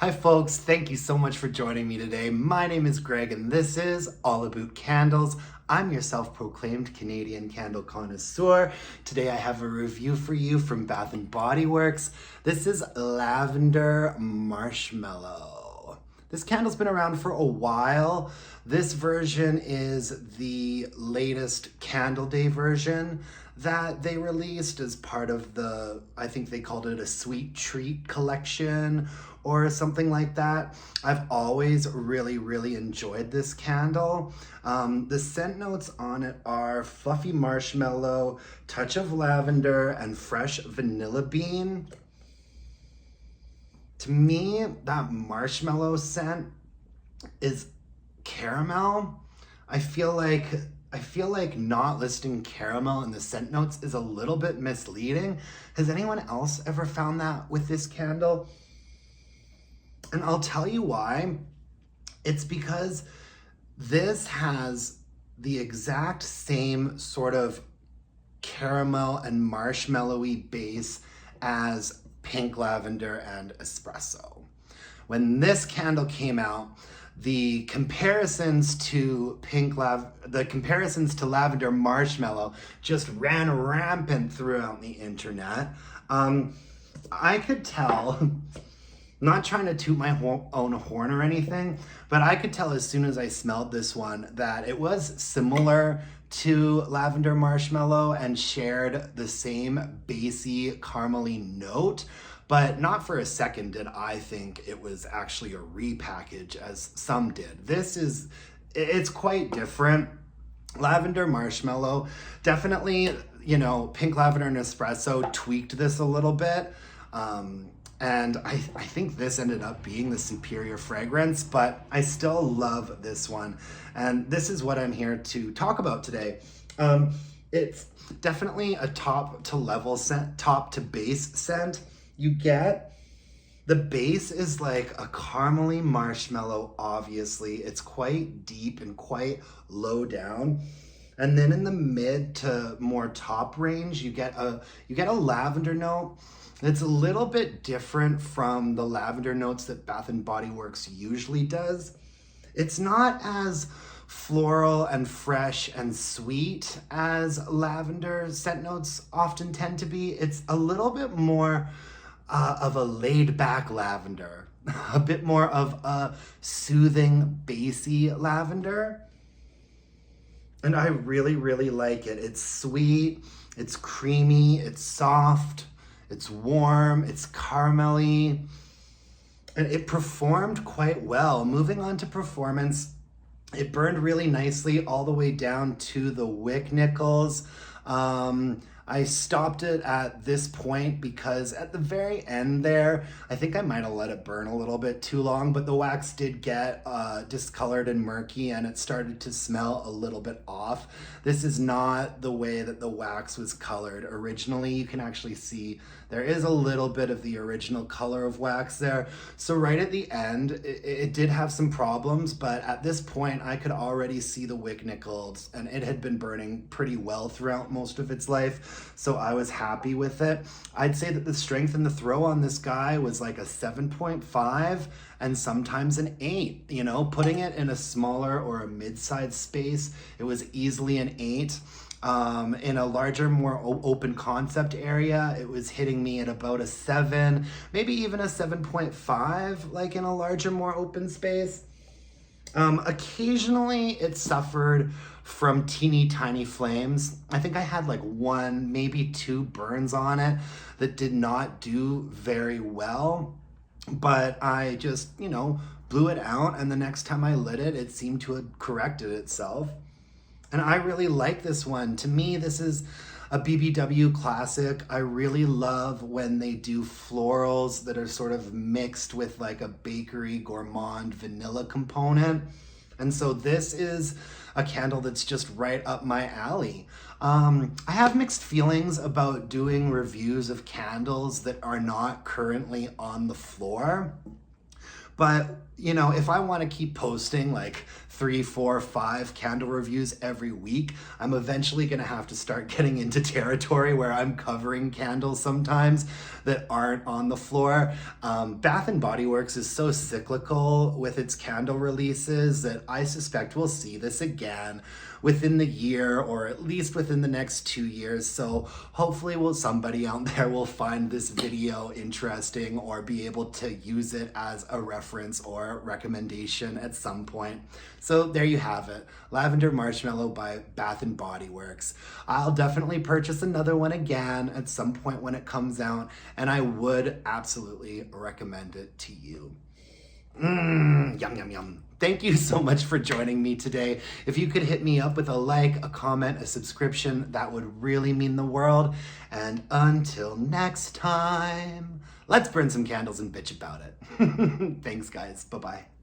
Hi folks, thank you so much for joining me today. My name is Greg and this is All About Candles. I'm your self-proclaimed Canadian candle connoisseur. Today I have a review for you from Bath & Body Works. This is Lavender Marshmallow. This candle's been around for a while. This version is the latest Candle Day version that they released as part of the, I think they called it a sweet treat collection or something like that. I've always really enjoyed this candle. The scent notes on it are fluffy marshmallow, touch of lavender, and fresh vanilla bean. To me, that marshmallow scent is caramel. I feel like not listing caramel in the scent notes is a little bit misleading. Has anyone else ever found that with this candle? And I'll tell you why. It's because this has the exact same sort of caramel and marshmallowy base as pink lavender and espresso. When this candle came out, the comparisons to lavender marshmallow just ran rampant throughout the internet. I could tell, not trying to toot my own horn or anything, but I could tell as soon as I smelled this one that it was similar to lavender marshmallow and shared the same bassy caramely note, but not for a second did I think it was actually a repackage as some did. It's quite different. Lavender marshmallow, definitely, pink lavender and espresso tweaked this a little bit. And I think this ended up being the superior fragrance, but I still love this one. And this is what I'm here to talk about today. It's definitely a top to base scent. You get, the base is like a caramely marshmallow, obviously. It's quite deep and quite low down. And then in the mid to more top range, you get a lavender note. It's a little bit different from the lavender notes that Bath & Body Works usually does. It's not as floral and fresh and sweet as lavender scent notes often tend to be. It's a little bit more of a laid-back lavender, a bit more of a soothing, bassy lavender. And I really like it. It's sweet, it's creamy, it's soft, it's warm, it's caramelly, and it performed quite well. Moving on to performance, it burned really nicely all the way down to the wick nickels. I stopped it at this point because at the very end there, I think I might have let it burn a little bit too long, but the wax did get discolored and murky and it started to smell a little bit off. This is not the way that the wax was colored originally. You can actually see there is a little bit of the original color of wax there. So right at the end, it did have some problems, but at this point I could already see the wick nickels and it had been burning pretty well throughout most of its life. So I was happy with it. I'd say that the strength in the throw on this guy was like a 7.5 and sometimes an 8. Putting it in a smaller or a mid-sized space, it was easily an 8. In a larger, more open concept area, it was hitting me at about a 7, maybe even a 7.5, like in a larger, more open space. Occasionally it suffered from teeny tiny flames. I think I had like 1, maybe 2 burns on it that did not do very well, but I just, blew it out, and the next time I lit it, it seemed to have corrected itself. And I really like this one. To me, this is a BBW classic. I really love when they do florals that are sort of mixed with like a bakery gourmand vanilla component. And so this is a candle that's just right up my alley. I have mixed feelings about doing reviews of candles that are not currently on the floor. But, you know, if I want to keep posting like 3, 4, 5 candle reviews every week, I'm eventually going to have to start getting into territory where I'm covering candles sometimes that aren't on the floor. Bath and Body Works is so cyclical with its candle releases that I suspect we'll see this again within the year, or at least within the next 2 years. So hopefully somebody out there will find this video interesting or be able to use it as a reference or recommendation at some point. So there you have it, Lavender Marshmallow by Bath and Body Works. I'll definitely purchase another one again at some point when it comes out, and I would absolutely recommend it to you. Yum, yum, yum. Thank you so much for joining me today. If you could hit me up with a like, a comment, a subscription, that would really mean the world. And until next time, let's burn some candles and bitch about it. Thanks, guys. Bye-bye.